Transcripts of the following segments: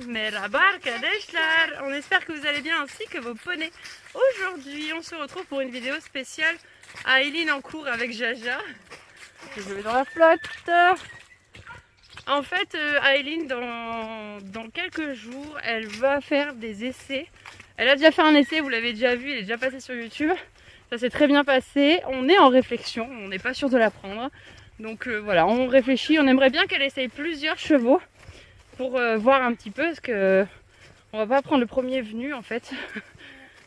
Merhaba arkadaşlar, on espère que vous allez bien ainsi que vos poneys. Aujourd'hui, on se retrouve pour une vidéo spéciale Aylin en cours avec Jaja. Je vais dans la flotte. En fait, Aylin, dans quelques jours, elle va faire des essais. Elle a déjà fait un essai, vous l'avez déjà vu, il est déjà passé sur YouTube. Ça s'est très bien passé. On est en réflexion, on n'est pas sûr de la prendre. Donc voilà, on réfléchit, on aimerait bien qu'elle essaye plusieurs chevaux pour voir un petit peu, parce que on va pas prendre le premier venu en fait.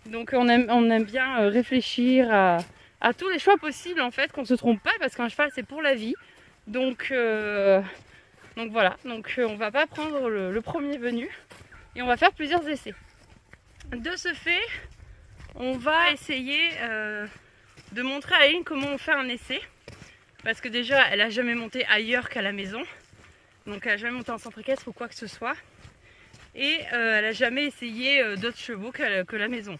Donc on aime bien réfléchir à tous les choix possibles en fait, qu'on se trompe pas, parce qu'un cheval c'est pour la vie. Donc voilà, on va pas prendre le premier venu et on va faire plusieurs essais. De ce fait, on va essayer de montrer à Aylin comment on fait un essai, parce que déjà elle a jamais monté ailleurs qu'à la maison. Donc elle n'a jamais monté en centre équestre ou quoi que ce soit. Et elle n'a jamais essayé d'autres chevaux que la maison.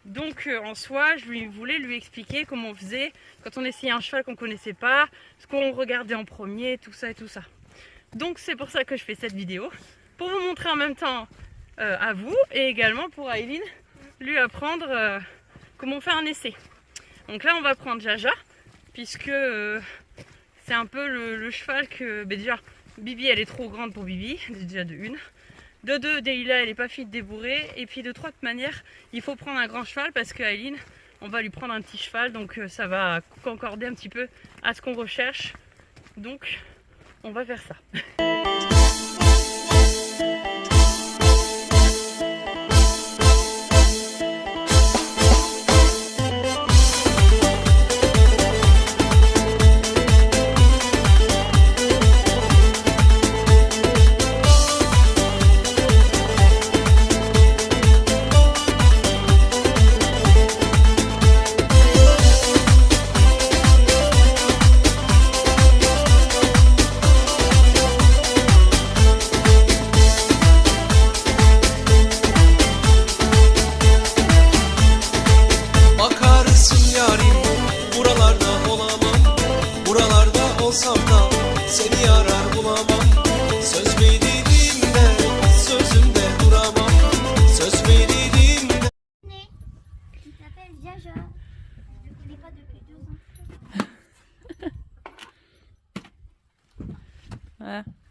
Donc en soi, je voulais lui expliquer comment on faisait quand on essayait un cheval qu'on ne connaissait pas, ce qu'on regardait en premier, tout ça et tout ça. Donc c'est pour ça que je fais cette vidéo. Pour vous montrer en même temps à vous et également pour Aylin, lui apprendre comment faire un essai. Donc là on va prendre Jaja, puisque c'est un peu le cheval que... déjà, Bibi elle est trop grande pour Bibi, déjà de une. De deux, Deila elle est pas fine débourrée. Et puis de trois, de manière, il faut prendre un grand cheval parce que Aylin, on va lui prendre un petit cheval. Donc ça va concorder un petit peu à ce qu'on recherche. Donc on va faire ça.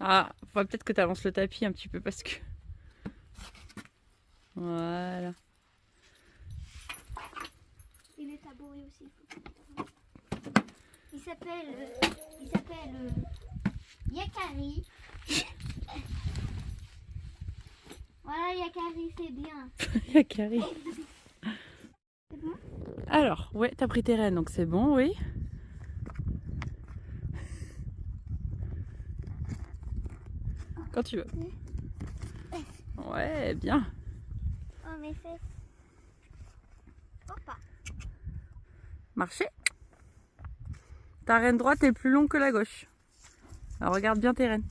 Ah, faudrait peut-être que tu avances le tapis un petit peu parce que... Voilà. Et le tabouret aussi. Il s'appelle Yakari. Voilà, Yakari, c'est bien. Yakari. C'est bon? Alors, ouais, t'as pris tes rênes, donc c'est bon, oui. Quand tu veux. Ouais, bien. Oh, mes fesses. Hop. Marcher. Ta reine droite est plus longue que la gauche. Alors regarde bien tes rênes.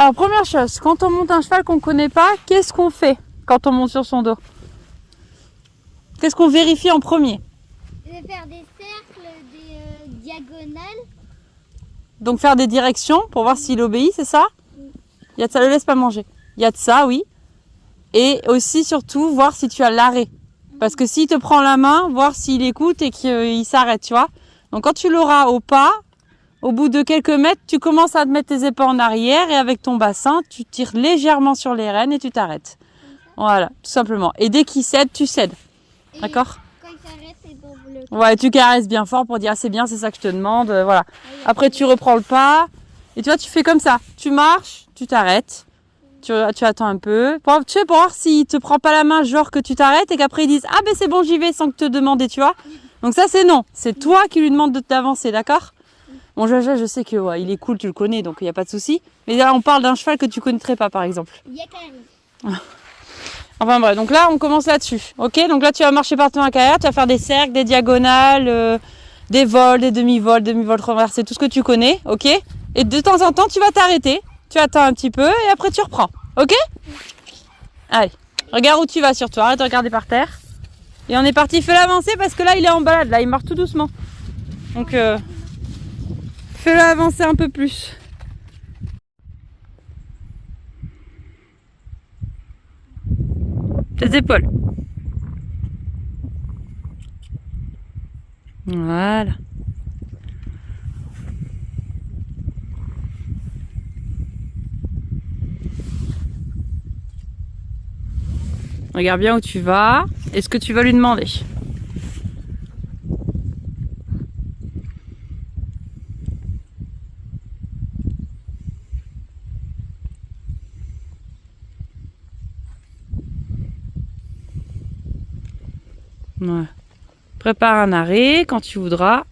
Alors première chose, quand on monte un cheval qu'on ne connaît pas, qu'est-ce qu'on fait quand on monte sur son dos? Qu'est-ce qu'on vérifie en premier? Je vais faire des cercles, des diagonales. Donc faire des directions pour voir s'il obéit, c'est ça? Il y a de ça, le laisse pas manger. Il y a de ça, oui. Et aussi surtout voir si tu as l'arrêt. Parce que s'il te prend la main, voir s'il écoute et qu'il s'arrête, tu vois. Donc quand tu l'auras au pas, au bout de quelques mètres, tu commences à te mettre tes épaules en arrière et avec ton bassin, tu tires légèrement sur les rênes et tu t'arrêtes. Voilà, tout simplement. Et dès qu'il cède, tu cèdes. D'accord ? Quand il s'arrête, c'est pour le... Ouais, tu caresses bien fort pour dire ah, c'est bien, c'est ça que je te demande. Voilà. Après, tu reprends le pas Et tu vois, tu fais comme ça. Tu marches, tu t'arrêtes. Tu attends un peu. Tu sais, pour voir s'il te prend pas la main, genre que tu t'arrêtes et qu'après ils disent « Ah ben c'est bon, j'y vais » sans que te demander, tu vois. Donc ça, c'est non. C'est toi qui lui demande de t'avancer, d'accord? Bon, Jaja, je sais que ouais, il est cool, tu le connais, donc il n'y a pas de souci. Mais là, on parle d'un cheval que tu connaîtrais pas, par exemple. Enfin bref, donc là, on commence là-dessus. Ok, donc là, tu vas marcher partout dans la carrière, tu vas faire des cercles, des diagonales, des vols, des demi-vols, demi-vols renversés, tout ce que tu connais, ok? Et de temps en temps, tu vas t'arrêter, tu attends un petit peu et après tu reprends, ok? Allez, regarde où tu vas surtout, arrête de regarder par terre. Et on est parti, fais-le avancer parce que là, il est en balade, là, il marche tout doucement. Donc, fais-le avancer un peu plus. Tes épaules. Voilà. Regarde bien où tu vas et ce que tu vas lui demander. Ouais. Prépare un arrêt quand tu voudras.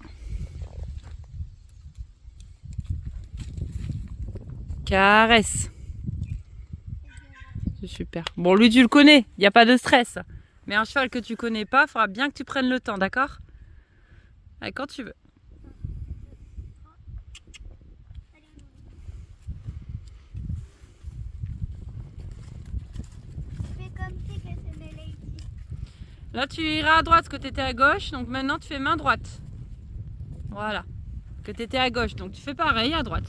Caresse. C'est super. Bon, lui, tu le connais, il n'y a pas de stress. Mais un cheval que tu connais pas, il faudra bien que tu prennes le temps, d'accord? Allez, quand tu veux. Là, tu iras à droite parce que tu étais à gauche. Donc maintenant, tu fais main droite. Voilà. Que tu étais à gauche. Donc tu fais pareil à droite.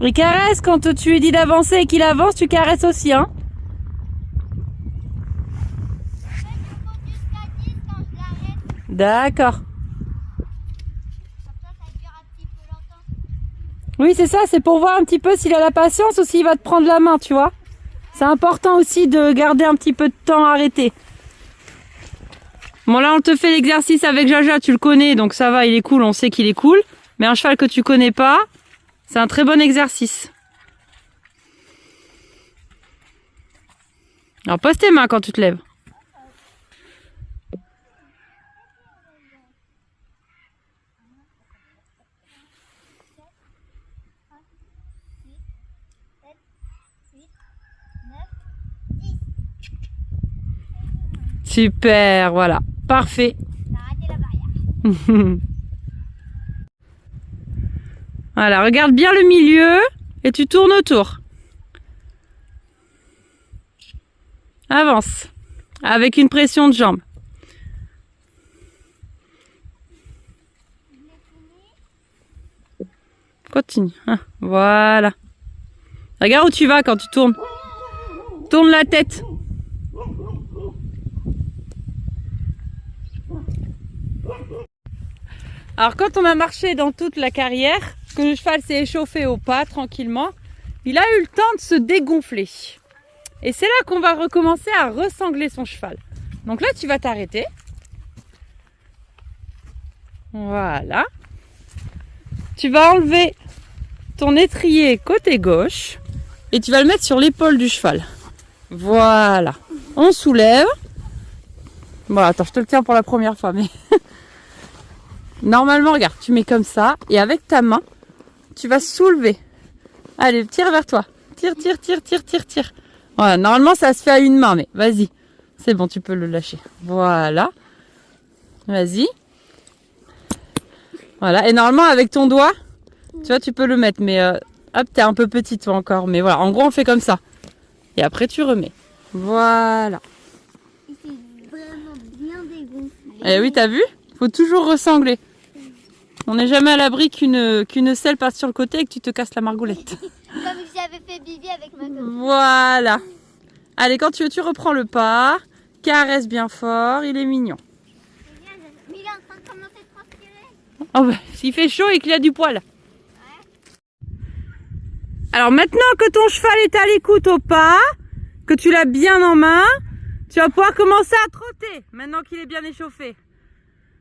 Il caresse quand tu lui dis d'avancer et qu'il avance, tu caresses aussi, hein. D'accord. Oui, c'est ça, c'est pour voir un petit peu s'il a la patience ou s'il va te prendre la main, tu vois. C'est important aussi de garder un petit peu de temps arrêté. Bon, là, on te fait l'exercice avec Jaja, tu le connais, donc ça va, il est cool, on sait qu'il est cool. Mais un cheval que tu connais pas, c'est un très bon exercice. Alors, pose tes mains quand tu te lèves. Super, voilà, parfait. Voilà, regarde bien le milieu et tu tournes autour. Avance, avec une pression de jambe. Continue, hein, voilà. Regarde où tu vas quand tu tournes. Tourne la tête. Alors quand on a marché dans toute la carrière, que le cheval s'est échauffé au pas tranquillement, il a eu le temps de se dégonfler. Et c'est là qu'on va recommencer à ressangler son cheval. Donc là tu vas t'arrêter. Voilà. Tu vas enlever ton étrier côté gauche et tu vas le mettre sur l'épaule du cheval. Voilà. On soulève. Bon, attends, je te le tiens pour la première fois, mais... Normalement, regarde, tu mets comme ça et avec ta main, tu vas soulever. Allez, tire vers toi. Tire, tire, tire, tire, tire, tire. Voilà, normalement, ça se fait à une main, mais vas-y. C'est bon, tu peux le lâcher. Voilà. Vas-y. Voilà, et normalement, avec ton doigt, tu vois, tu peux le mettre, mais hop, t'es un peu petit toi encore. Mais voilà, en gros, on fait comme ça. Et après, tu remets. Voilà. C'est vraiment bien dégonflé. Eh oui, t'as vu? Faut toujours ressangler. On n'est jamais à l'abri qu'une selle passe sur le côté et que tu te casses la margoulette. Comme j'avais fait Bibi avec ma copine. Voilà. Allez, quand tu veux, tu reprends le pas. Caresse bien fort, il est mignon. en train de commencer de transpirer. Oh bah, s'il fait chaud et qu'il y a du poil. Alors maintenant que ton cheval est à l'écoute au pas, que tu l'as bien en main, tu vas pouvoir commencer à trotter, maintenant qu'il est bien échauffé.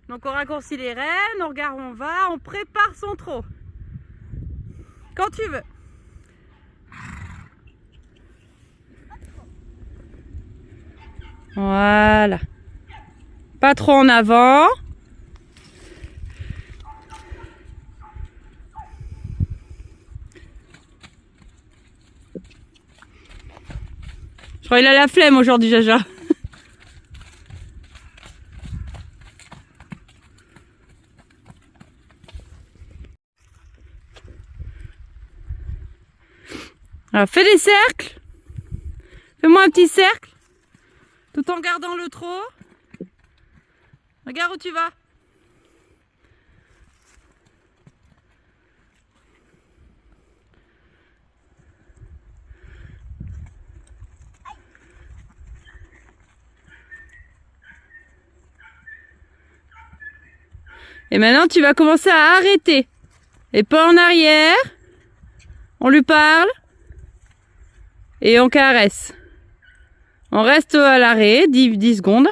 Donc on raccourcit les rênes, on regarde où on va, on prépare son trot. Quand tu veux. Voilà. Pas trop en avant. Je crois qu'il a la flemme aujourd'hui, Jaja. Alors, fais des cercles. Fais-moi un petit cercle. Tout en gardant le trot. Regarde où tu vas. Et maintenant, tu vas commencer à arrêter. Et pas en arrière. On lui parle. Et on caresse. On reste à l'arrêt, 10 secondes.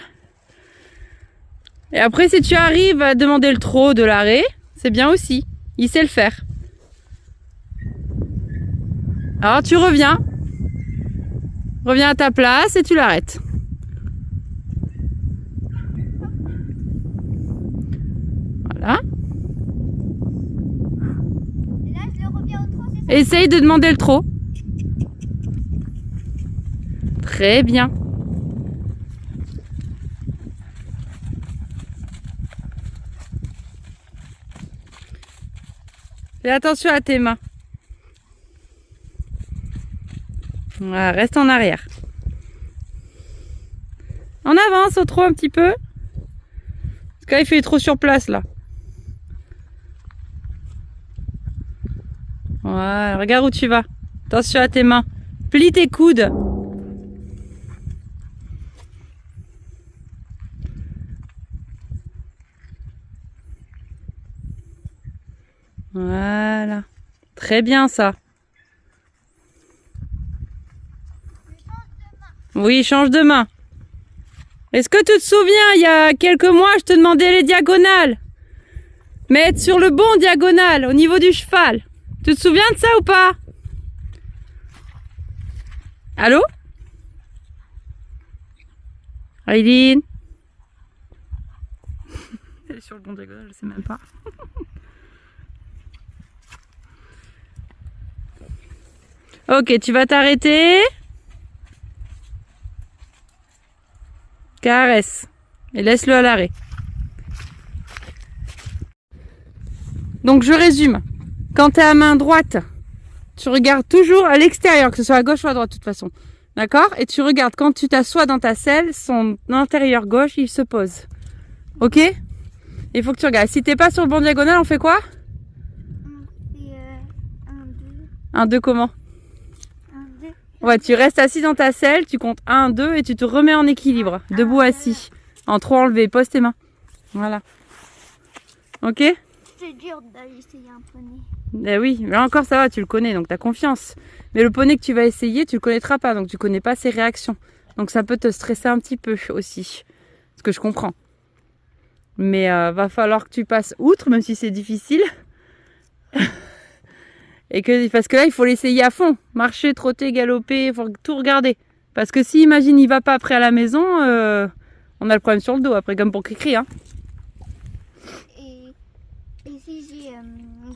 Et après, si tu arrives à demander le trot de l'arrêt, c'est bien aussi. Il sait le faire. Alors, tu reviens. Reviens à ta place et tu l'arrêtes. Voilà. Et là, je le reviens au trot, c'est ça? Essaye de demander le trot. Très bien. Fais attention à tes mains. Voilà, reste en arrière. En avance au trot un petit peu. Parce qu'il fait trop sur place là. Voilà, regarde où tu vas. Attention à tes mains. Plie tes coudes. Voilà. Très bien ça. Oui, change de main. Est-ce que tu te souviens, il y a quelques mois, je te demandais les diagonales. Mettre sur le bon diagonal, au niveau du cheval. Tu te souviens de ça ou pas? Allô? Aileen? Elle est sur le bon diagonal, je sais même pas. Ok, tu vas t'arrêter. Caresse. Et laisse-le à l'arrêt. Donc je résume. Quand tu es à main droite, tu regardes toujours à l'extérieur, que ce soit à gauche ou à droite de toute façon. D'accord? Et tu regardes quand tu t'assois dans ta selle, son intérieur gauche, il se pose. Ok? Il faut que tu regardes. Si t'es pas sur le bon diagonal, on fait quoi? On fait 1, 2. 1, 2 comment? 1, 2. Ouais, tu restes assis dans ta selle, tu comptes 1, 2 et tu te remets en équilibre. Debout assis. En trop enlevé. Pose tes mains. Voilà. Ok? C'est dur d'essayer un poney. Eh oui, là encore ça va, tu le connais, donc tu as confiance. Mais le poney que tu vas essayer, tu le connaîtras pas, donc tu connais pas ses réactions. Donc ça peut te stresser un petit peu aussi. Ce que je comprends. Mais va falloir que tu passes outre, même si c'est difficile. Et que, parce que là, il faut l'essayer à fond. Marcher, trotter, galoper, il faut tout regarder. Parce que si, imagine, il va pas après à la maison, on a le problème sur le dos, après, comme pour Cricri. Hein. Et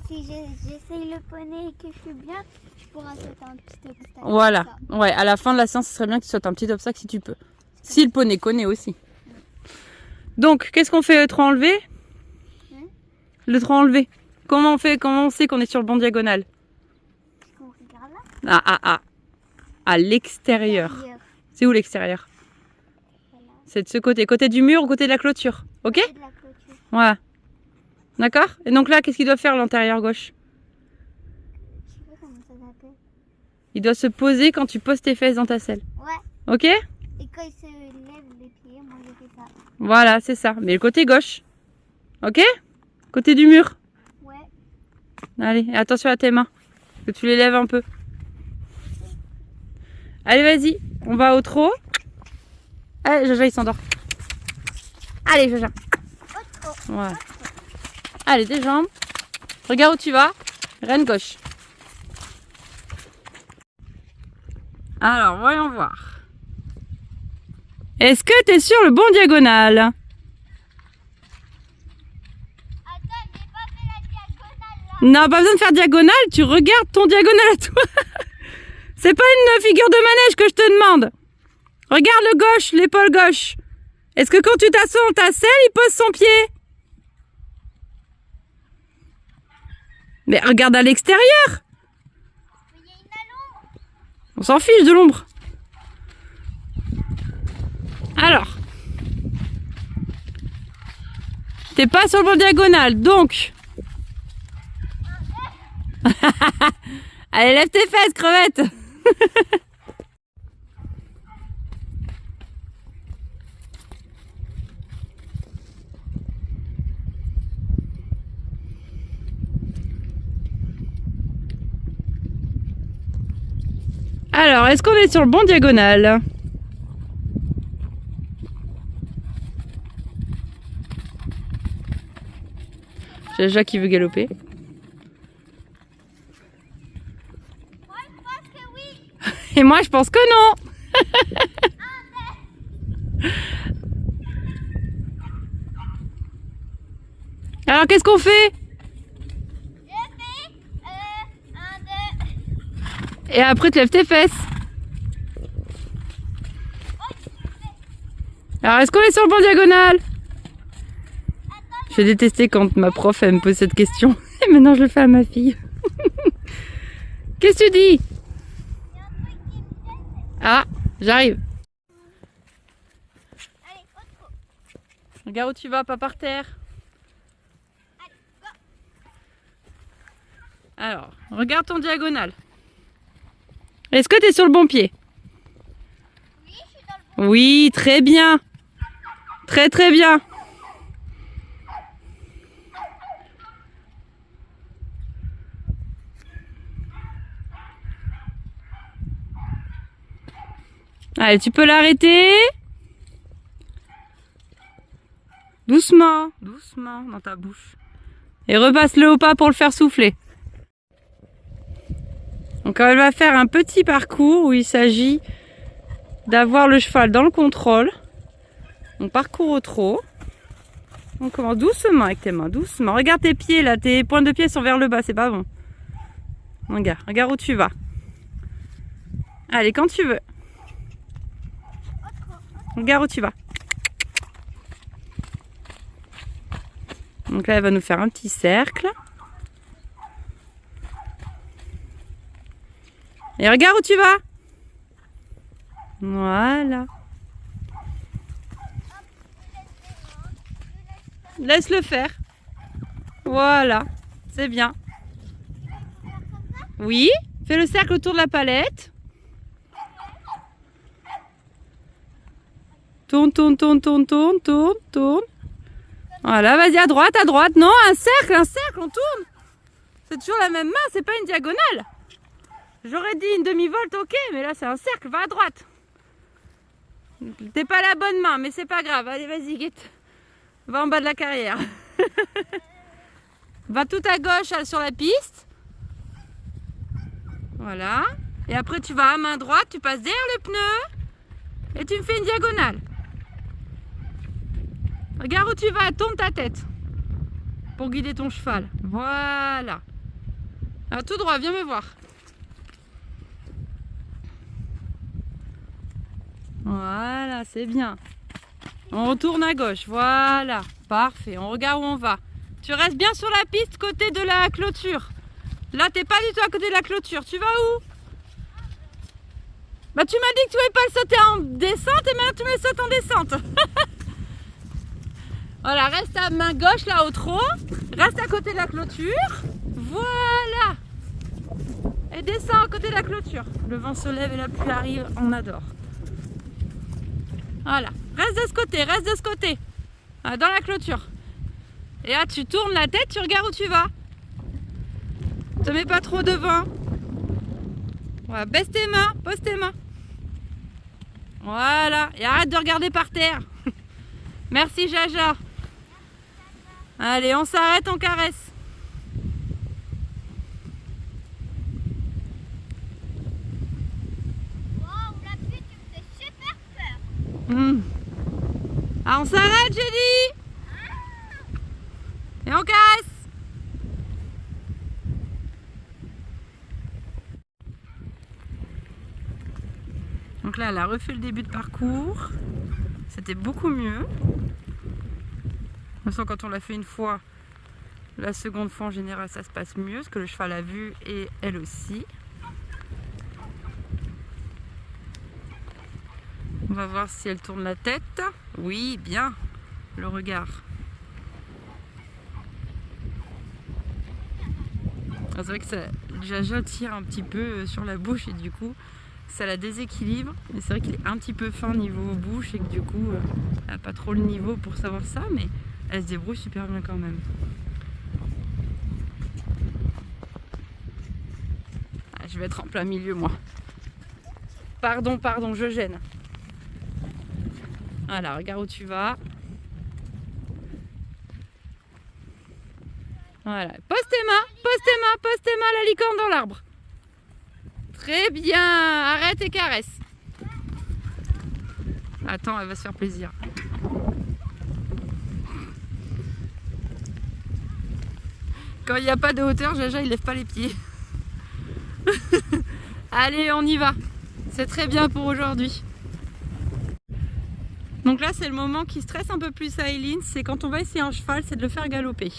si j'essaye le poney et que je suis bien, je pourrai sauter un petit obstacle. Voilà. Ouais, à la fin de la séance, ce serait bien que tu sautes un petit obstacle si tu peux. Si le poney connaît aussi. Donc, qu'est-ce qu'on fait le trot enlevé? Le trot enlevé. Comment on fait? Comment on sait qu'on est sur le bon diagonal? On regarde là. À l'extérieur. Derrière. C'est où l'extérieur? Voilà. C'est de ce côté. Côté du mur ou côté de la clôture? Ok? Côté de la clôture. Voilà. D'accord? Et donc là, qu'est-ce qu'il doit faire l'antérieur gauche? Je sais pas comment ça s'appelle. Il doit se poser quand tu poses tes fesses dans ta selle. Ouais. Ok? Et quand il se lève les pieds, moi j'ai fait ça. Voilà, c'est ça. Mais le côté gauche. Ok? Côté du mur. Ouais. Allez, et attention à tes mains. Que tu les lèves un peu. Allez, vas-y. On va au trot. Allez, Jaja, il s'endort. Allez, Jaja. Voilà. Allez, des jambes. Regarde où tu vas. Reine gauche. Alors, voyons voir. Est-ce que tu es sur le bon diagonal? Attends, j'ai pas fait la diagonale là. Non, pas besoin de faire diagonale. Tu regardes ton diagonale à toi. C'est pas une figure de manège que je te demande. Regarde le gauche, l'épaule gauche. Est-ce que quand tu t'assois dans ta selle, il pose son pied? Mais regarde à l'extérieur. Il y a une à l'ombre. On s'en fiche de l'ombre. Alors. T'es pas sur le bon diagonal, donc. Allez, lève tes fesses, crevette. Alors, est-ce qu'on est sur le bon diagonal? Jaja qui veut galoper. Moi, je pense que oui. Et moi, je pense que non. Alors, qu'est-ce qu'on fait? Je fais 1, 2. Et après, tu lèves tes fesses. Alors, est-ce qu'on est sur le bon diagonal? J'ai détesté quand ma prof elle me pose cette question. Et maintenant, je le fais à ma fille. Qu'est-ce que tu dis? Ah, j'arrive. Allez, au trot. Regarde où tu vas, pas par terre. Allez, go. Alors, regarde ton diagonale. Est-ce que tu es sur le bon pied? Oui, je suis dans le bon. Oui, très bien. Très très bien. Allez, tu peux l'arrêter. Doucement, doucement dans ta bouche. Et repasse-le au pas pour le faire souffler. Donc elle va faire un petit parcours où il s'agit d'avoir le cheval dans le contrôle. On parcourt au trot. On commence doucement avec tes mains, doucement. Regarde tes pieds là, tes pointes de pied sont vers le bas, c'est pas bon. Regarde où tu vas. Allez, quand tu veux. Regarde où tu vas. Donc là, elle va nous faire un petit cercle. Et regarde où tu vas. Voilà. Laisse-le faire. Voilà. C'est bien. Oui. Fais le cercle autour de la palette. Tourne, tourne, tourne, tourne, tourne, tourne, tourne. Voilà, vas-y, à droite, à droite. Non, un cercle, on tourne. C'est toujours la même main, c'est pas une diagonale. J'aurais dit une demi-volte, ok, mais là c'est un cercle, va à droite. T'es pas la bonne main, mais c'est pas grave. Allez, vas-y, guette. Va en bas de la carrière. Va tout à gauche sur la piste. Voilà. Et après tu vas à main droite, tu passes derrière le pneu et tu me fais une diagonale. Regarde où tu vas, tourne ta tête pour guider ton cheval. Voilà. Alors, tout droit, viens me voir. Voilà, c'est bien. On retourne à gauche, voilà. Parfait, on regarde où on va. Tu restes bien sur la piste côté de la clôture. Là, t'es pas du tout à côté de la clôture. Tu vas où? Bah, tu m'as dit que tu voulais pas le sauter en descente et maintenant tu me le sautes en descente. Voilà, reste à main gauche là au trot. Reste à côté de la clôture. Voilà. Et descends à côté de la clôture. Le vent se lève et la pluie arrive, on adore. Voilà, reste de ce côté, reste de ce côté. Voilà, dans la clôture. Et là, tu tournes la tête, tu regardes où tu vas. Te mets pas trop devant. Voilà, baisse tes mains, pose tes mains. Voilà, et arrête de regarder par terre. Merci Jaja. Allez, on s'arrête, on caresse. Wow, la pluie, tu me fais super peur. Ah, on s'arrête, j'ai dit. Et on caresse. Donc là, elle a refait le début de parcours. C'était beaucoup mieux. De toute façon, quand on l'a fait une fois, la seconde fois en général, ça se passe mieux, parce que le cheval a vu et elle aussi. On va voir si elle tourne la tête. Oui, bien. Le regard. C'est vrai que ça, Jaja tire un petit peu sur la bouche et du coup ça la déséquilibre. Et c'est vrai qu'il est un petit peu fin niveau bouche et que du coup elle n'a pas trop le niveau pour savoir ça, mais elle se débrouille super bien quand même. Ah, je vais être en plein milieu moi. Pardon, je gêne. Voilà, regarde où tu vas. Voilà, pose tes mains, la licorne dans l'arbre. Très bien, arrête et caresse. Attends, elle va se faire plaisir. Quand il n'y a pas de hauteur, Jaja il lève pas les pieds. Allez, on y va. C'est très bien pour aujourd'hui. Donc là, c'est le moment qui stresse un peu plus à Eileen, c'est quand on va essayer un cheval, c'est de le faire galoper.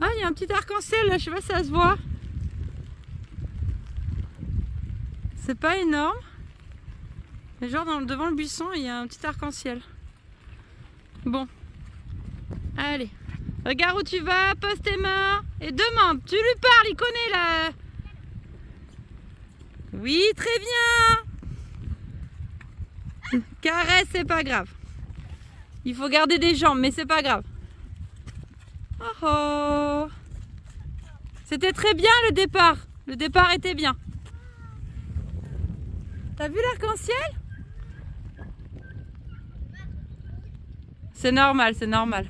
Ah, il y a un petit arc-en-ciel là, je sais pas si ça se voit. C'est pas énorme. Mais genre devant le buisson, il y a un petit arc-en-ciel. Bon. Allez. Regarde où tu vas, pose tes mains. Et demande, tu lui parles, il connaît là. Oui, très bien. Caresse, c'est pas grave. Il faut garder des jambes, mais c'est pas grave. Oh oh. C'était très bien le départ. Le départ était bien. T'as vu l'arc-en-ciel? C'est normal, c'est normal.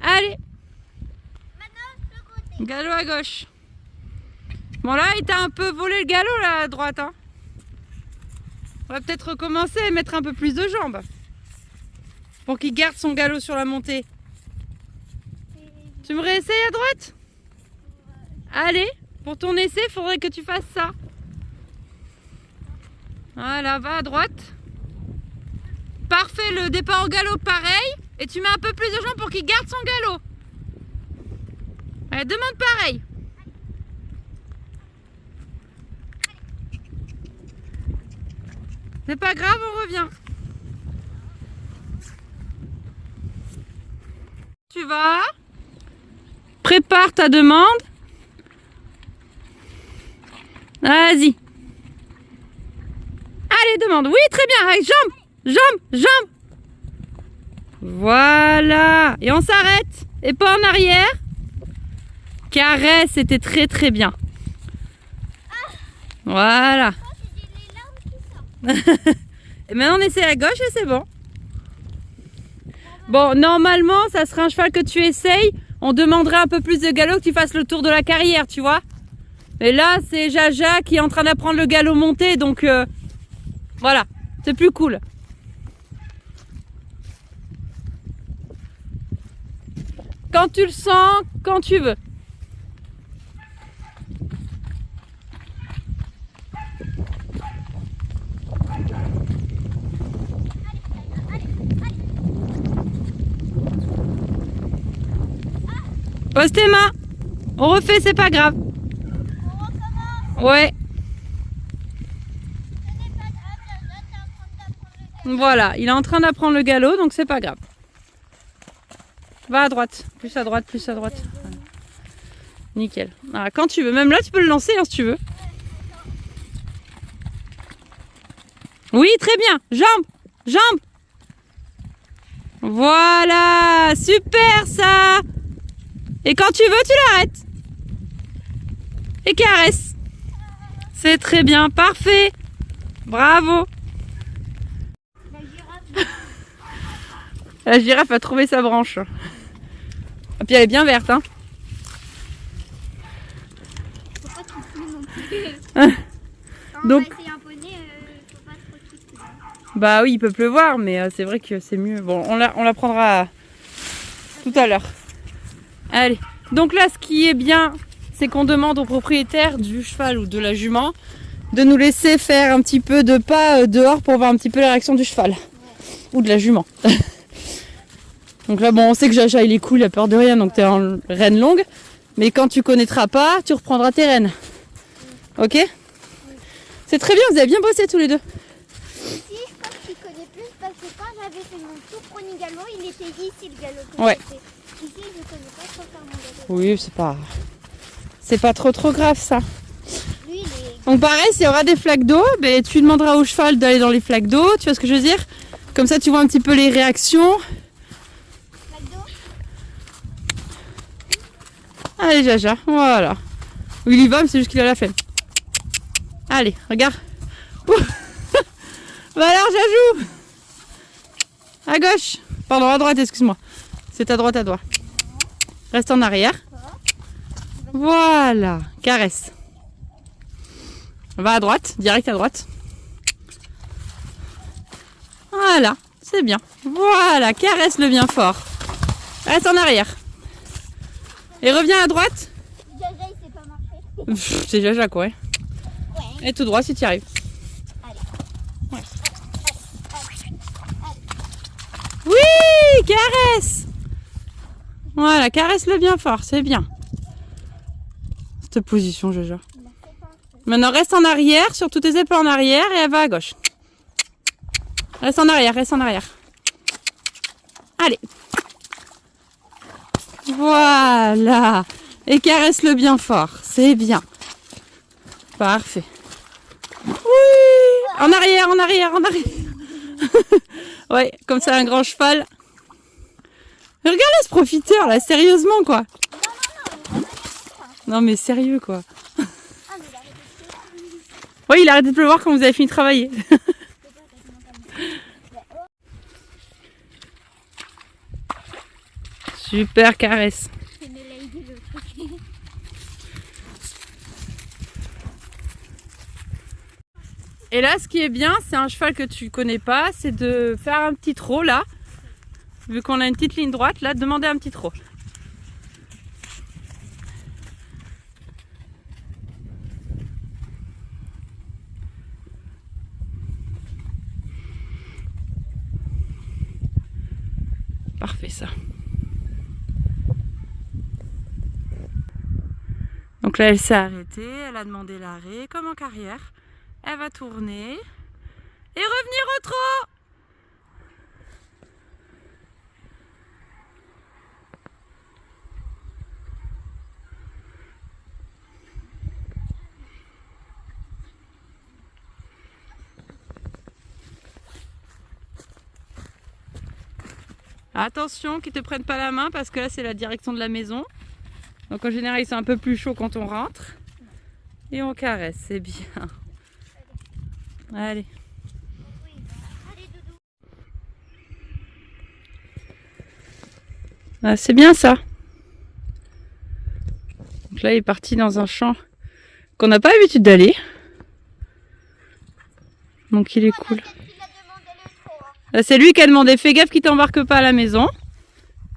Allez. Galop à gauche. Bon là, il t'a un peu volé le galop là à droite. Hein. On va peut-être recommencer et mettre un peu plus de jambes. Pour qu'il garde son galop sur la montée. Tu me réessayes à droite? Allez, pour ton essai, il faudrait que tu fasses ça. Voilà, va à droite. Parfait, le départ au galop pareil. Et tu mets un peu plus de jambes pour qu'il garde son galop. Allez, demande pareil. C'est pas grave, on revient. Tu vas. Prépare ta demande. Vas-y. Allez, demande. Oui, très bien. Allez, jambes, jambes, jambes. Voilà. Et on s'arrête. Et pas en arrière. Caresse, c'était très très bien. Voilà. Et maintenant on essaie à gauche et c'est bon. Bon, normalement, ça sera un cheval que tu essayes. On demanderait un peu plus de galop, que tu fasses le tour de la carrière, tu vois. Mais là, c'est Jaja qui est en train d'apprendre le galop monté, donc voilà, c'est plus cool. Quand tu le sens, quand tu veux. Pose tes mains. On refait, c'est pas grave. Ouais. Voilà, il est en train d'apprendre le galop, donc c'est pas grave. Va à droite, plus à droite, plus à droite. Voilà. Nickel. Voilà, quand tu veux, même là tu peux le lancer hein, si tu veux. Oui, très bien. Jambes, jambes. Voilà, super ça. Et quand tu veux, tu l'arrêtes. Et caresse. C'est très bien, parfait. Bravo. La girafe a trouvé sa branche. Et puis elle est bien verte, hein. Faut pas trop flou non plus. Quand Donc, on va essayer un poney, faut pas trop twister. bah oui, il peut pleuvoir, mais c'est vrai que c'est mieux. Bon, on la prendra tout à l'heure. Allez. Donc là, ce qui est bien, c'est qu'on demande au propriétaire du cheval ou de la jument de nous laisser faire un petit peu de pas dehors pour voir un petit peu la réaction du cheval. Ouais. Ou de la jument. Donc là, bon, on sait que Jaja, il est cool, il a peur de rien, donc t'es en rêne longue. Mais quand tu connaîtras pas, tu reprendras tes rênes. Ok? Oui. C'est très bien, vous avez bien bossé tous les deux. Ici, je pense qu'il connaît plus parce que quand j'avais fait mon tout premier galop, il était ici le galop que Ouais. j'ai fait. Ici, je connais pas trop faire mon galop. Oui, c'est pas trop grave ça. Lui, il est... Donc pareil, s'il y aura des flaques d'eau, ben, tu demanderas au cheval d'aller dans les flaques d'eau, tu vois ce que je veux dire? Comme ça, tu vois un petit peu les réactions. Flaque d'eau. Allez, Jaja, voilà. Il y va, mais c'est juste qu'il a la flemme. Allez, regarde. Ouh. Bah alors, Jajou. À gauche. Pardon, à droite, excuse-moi. C'est à droite, à droite. Reste en arrière. Voilà, caresse. Va à droite, direct à droite. Voilà, c'est bien. Voilà, caresse-le bien fort. Reste en arrière. Et reviens à droite. Jaja, il sait pas marcher. C'est Jaja quoi. Ouais. Et tout droit si tu y arrives. Allez. Ouais. Oui, caresse. Voilà, caresse-le bien fort, c'est bien. Cette position, Jaja. Maintenant, reste en arrière, sur toutes tes épaules en arrière et elle va à gauche. Reste en arrière, reste en arrière. Allez. Voilà. Et caresse-le bien fort, c'est bien. Parfait. Oui. En arrière, en arrière, en arrière. Ouais, comme ça, un grand cheval. Regarde ce profiteur, là, sérieusement, quoi. Non, mais sérieux, quoi. Oui, il a arrêté de pleuvoir quand vous avez fini de travailler. Super caresse. Et là, ce qui est bien, c'est un cheval que tu connais pas, c'est de faire un petit trot là. Vu qu'on a une petite ligne droite, là, demander un petit trot. Parfait ça. Donc là, elle s'est arrêtée, elle a demandé l'arrêt, comme en carrière. Elle va tourner et revenir au trot. Attention qu'ils ne te prennent pas la main parce que là c'est la direction de la maison. Donc en général ils sont un peu plus chauds quand on rentre. Et on caresse, c'est bien. Allez. Ah, c'est bien ça. Donc là il est parti dans un champ qu'on n'a pas l'habitude d'aller. Donc il est cool. C'est lui qui a demandé, fais gaffe qu'il t'embarque pas à la maison.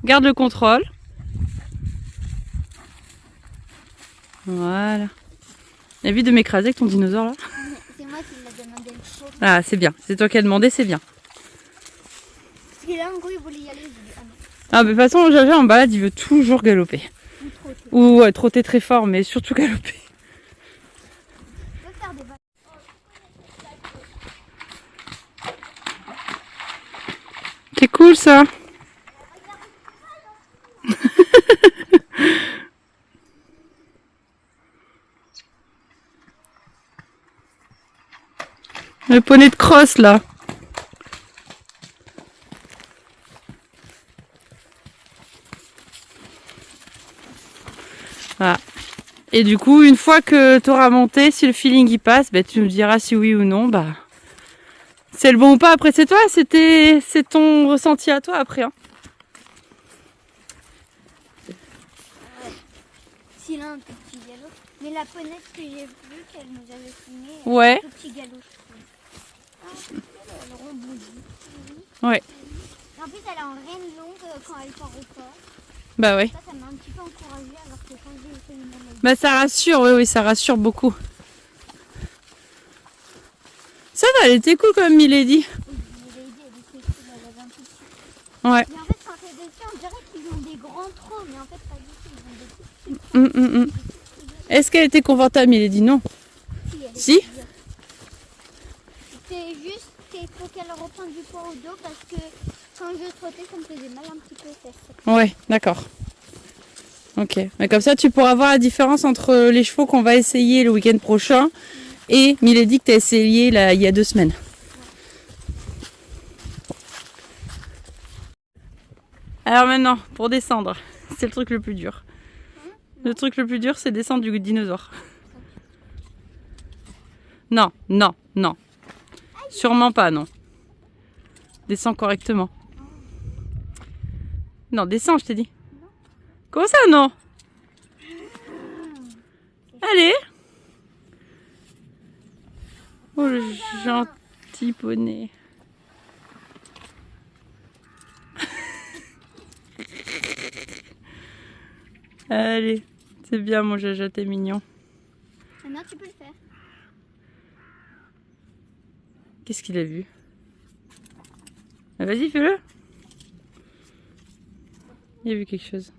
Garde le contrôle. Voilà. Évite de m'écraser avec ton dinosaure là. C'est moi qui l'a demandé le trot. Ah c'est bien, c'est toi qui as demandé, c'est bien. Parce que là en gros il voulait y aller, j'ai dit ah non. Ah mais de toute façon Jaja en balade il veut toujours galoper. Ou ouais, trotter très fort mais surtout galoper. Je veux faire des balles. C'est cool ça. Le poney de crosse là. Voilà. Et du coup, une fois que tu auras monté, si le feeling y passe, bah, tu me diras si oui ou non. Bah, c'est le bon ou pas. Après, c'est toi, c'est ton ressenti à toi après. Hein. Si là, un tout petit galop. Mais la ponette que j'ai vue, qu'elle nous avait filmé, Ouais. un tout petit galop, je trouve. Ah, elle rebondit. Ouais. En plus, elle a un renne longue quand elle part au pas. Bah ouais. Ça m'a un petit peu encouragée alors que quand j'ai fait une maladie. Bah ça rassure, oui, ça rassure beaucoup. Ça va, elle était cool comme Milady. Ouais. Mais en fait, quand t'es dessus, on dirait qu'ils ont des grands trous, mais en fait, pas du tout. Ils ont des petits trous. Est-ce qu'elle était confortable, Milady? Non. Si. C'est juste qu'il faut qu'elle reprenne du poids au dos parce que quand je trottais, ça me faisait mal un petit peu aux fesses. Ouais, d'accord. Ok. Mais comme ça, tu pourras voir la différence entre les chevaux qu'on va essayer le week-end prochain et Milady que tu as essayé là, il y a 2 semaines. Alors maintenant, pour descendre, c'est le truc le plus dur. Le truc le plus dur, c'est descendre du dinosaure. Non, non, non. Sûrement pas, non. Descends correctement. Non, descends, je t'ai dit. Comment ça, non? Allez. Oh, le gentil poney. Allez, c'est bien, mon Jaja, t'es mignon. Maintenant, tu peux le faire. Qu'est-ce qu'il a vu? Ah, vas-y, fais-le. Il a vu quelque chose.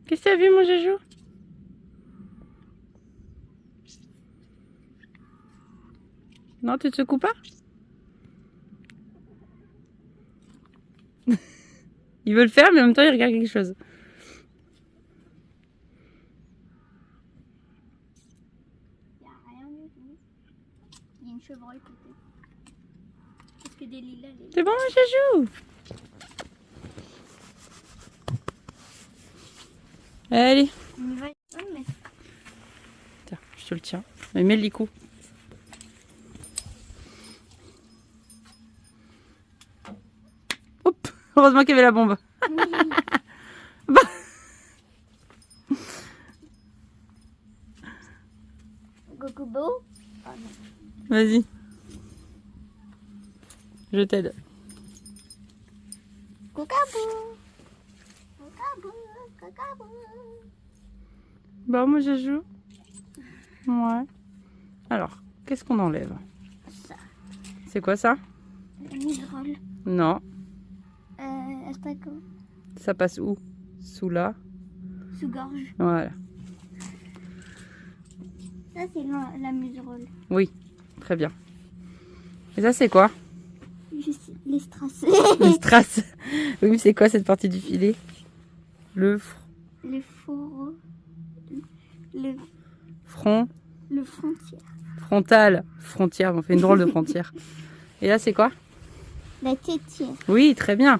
Qu'est-ce que tu as vu, mon Jajou? Non, tu te secoues pas? Il veut le faire, mais en même temps, il regarde quelque chose. Il n'y a rien du tout. Il y a une chevreuil peut-être. Parce que des lilas, les... C'est bon, mon Jajou? Allez. On y va. Oui, mais... Tiens, je te le tiens. Mais mets le licou. Hop, heureusement qu'il y avait la bombe. Bah. Gokubo. Oh, non. Vas-y. Je t'aide. Kokabou. Kokabou. Kokabou. Bon, moi je joue. Ouais. Alors, qu'est-ce qu'on enlève? Ça. C'est quoi ça? La muserolle. Non. Astaco. Ça passe où? Sous là. Sous-gorge. Voilà. Ça, c'est la muserolle. Oui, très bien. Et ça, c'est quoi? Juste les strass. Le strass. Oui, mais c'est quoi cette partie du filet? Le Le fourreau. Le front. Le frontière. Frontal. Frontière, on fait une drôle de frontière. Et là, c'est quoi? La tétière. Oui, très bien.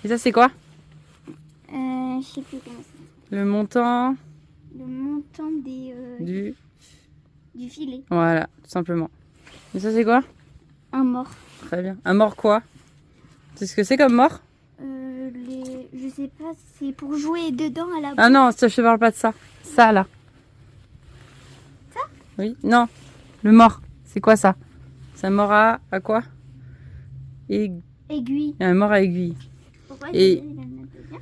Et ça, c'est quoi? Je sais plus comment ça s'appelle. Le montant Le montant des, du filet. Voilà, tout simplement. Et ça, c'est quoi? Un mort. Très bien. Un mort quoi? C'est ce que c'est comme mort? Je sais pas, c'est pour jouer dedans à la Ah non, ça, je te parle pas de ça. Ça, là. Ça? Oui. Non. Le mort. C'est quoi ça? C'est un mort à quoi? Aiguille. Un mort à aiguille. Pourquoi Et- il va le mettre bien?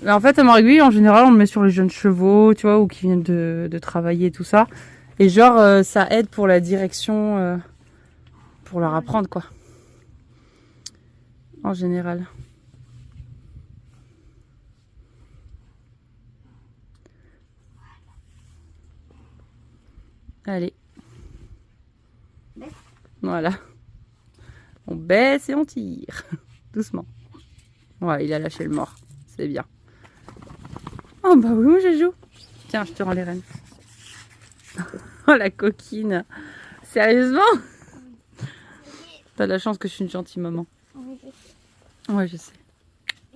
Mais en fait, un mort à aiguille, en général, on le met sur les jeunes chevaux, tu vois, ou qui viennent de travailler, tout ça. Et genre, ça aide pour la direction, pour leur apprendre, quoi. En général. Allez. Baisse. Voilà. On baisse et on tire. Doucement. Voilà, il a lâché le mort. C'est bien. Oh bah oui, moi je joue. Tiens, je te rends les rênes. Oh la coquine. Sérieusement? T'as de la chance que je suis une gentille maman. Oui, je sais. Ouais, je sais.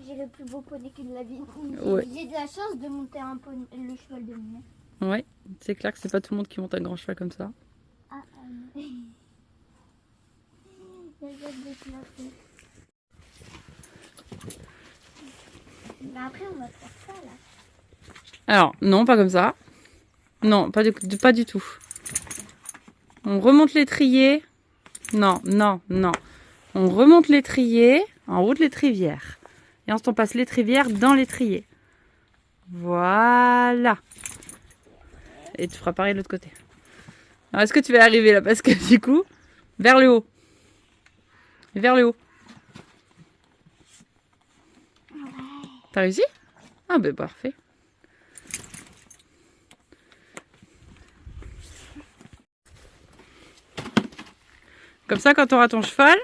j'ai le plus beau poney que de la vie. Ouais. J'ai de la chance de monter un poney, le cheval de mon. Ouais, c'est clair que c'est pas tout le monde qui monte un grand cheval comme ça. Ah, mais après, on va faire ça là. Alors, non, pas comme ça. Non, pas du tout. On remonte l'étrier. Non, non, non. On remonte l'étrier en haut de l'étrivière. Et ensuite, on passe l'étrivière dans l'étrier. Voilà. Et tu feras pareil de l'autre côté. Alors, est-ce que tu vas arriver là? Parce que du coup, vers le haut. Vers le haut. T'as réussi? Ah ben parfait. Comme ça, quand tu auras ton cheval,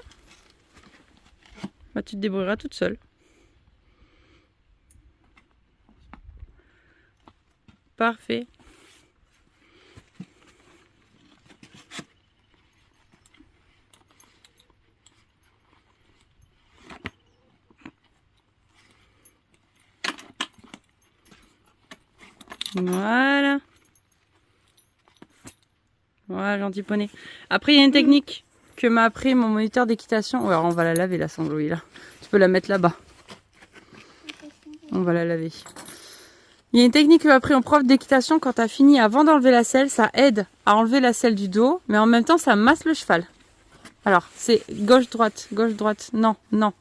bah, tu te débrouilleras toute seule. Parfait. Voilà. Voilà, gentil poney. Après, il y a une technique que m'a appris mon moniteur d'équitation. Alors, on va la laver, la Sandrouille, là. Tu peux la mettre là-bas. On va la laver. Il y a une technique que m'a appris mon prof d'équitation. Quand tu as fini, avant d'enlever la selle, ça aide à enlever la selle du dos, mais en même temps, ça masse le cheval. Alors, c'est gauche-droite, gauche-droite. Non, non.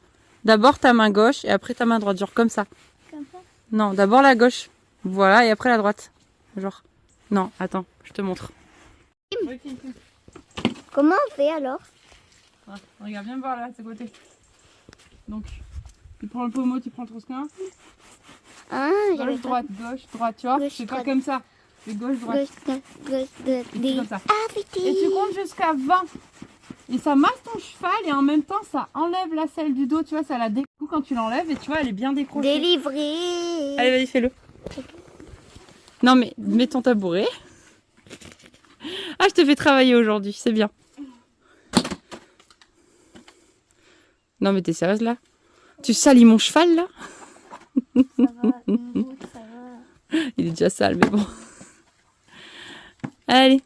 D'abord ta main gauche et après ta main droite, genre comme ça. Comme ça? Non, d'abord la gauche. Voilà, et après la droite. Genre. Non, attends, je te montre. Comment on fait alors? Ah, regarde, viens me voir là, de ce côté. Donc, tu prends le pommeau, tu prends le trosquin. Ah, Gauche, droite, tu vois. C'est pas comme ça. C'est gauche, droite. Gauche, C'est comme ça. Ah, putain. Et tu comptes jusqu'à 20. Et ça masse ton cheval et en même temps ça enlève la selle du dos, tu vois, ça la découpe quand tu l'enlèves et tu vois, elle est bien décrochée. Délivré. Allez, vas-y, fais-le. Non mais, mets ton tabouret. Ah, je te fais travailler aujourd'hui, c'est bien. Non mais t'es sérieuse là? Tu salis mon cheval là? Ça va. Il est déjà sale mais bon. Allez.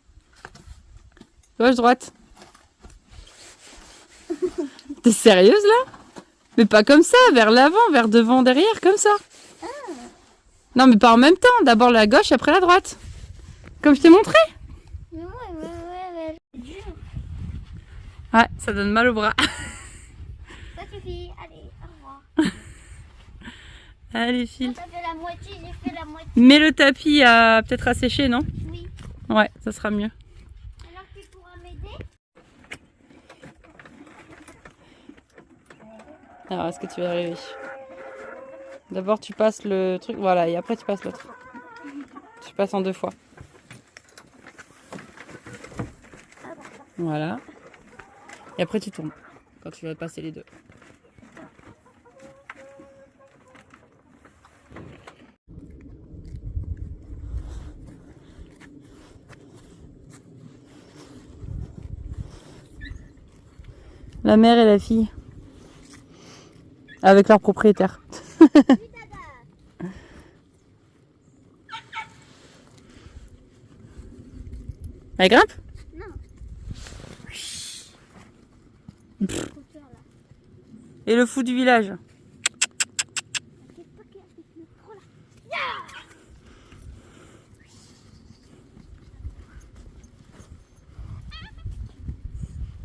Gauche, droite. T'es sérieuse là? Mais pas comme ça, vers l'avant, vers devant, derrière, comme ça. Non mais pas en même temps, d'abord la gauche, après la droite. Comme je t'ai montré. Ouais, ça donne mal au bras. Ça suffit, allez, au revoir. Allez, file. Ça fait la moitié, j'ai fait la moitié. Mets le tapis à peut-être à sécher, non? Oui. Ouais, ça sera mieux. Alors tu pourras m'aider? Alors, est-ce que tu vas y arriver? D'abord, tu passes le truc, voilà, et après tu passes l'autre. Tu passes en 2 fois. Voilà. Et après, tu tournes quand tu vas passer les 2. La mère et la fille. Avec leur propriétaire. Elle grimpe? Non. Et le fou du village?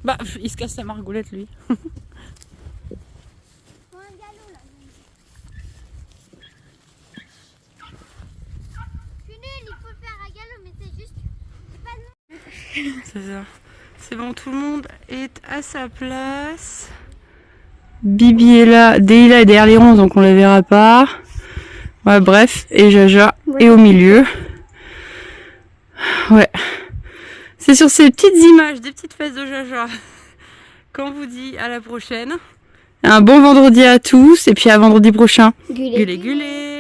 Bah, il se casse la margoulette lui. C'est ça. C'est bon, tout le monde est à sa place. Bibi est là, Deila est derrière les ronces, donc on la verra pas. Ouais, bref, et Jaja est au milieu. Ouais. C'est sur ces petites images des petites fesses de Jaja qu'on vous dit à la prochaine. Un bon vendredi à tous, et puis à vendredi prochain. Gulé, gulé.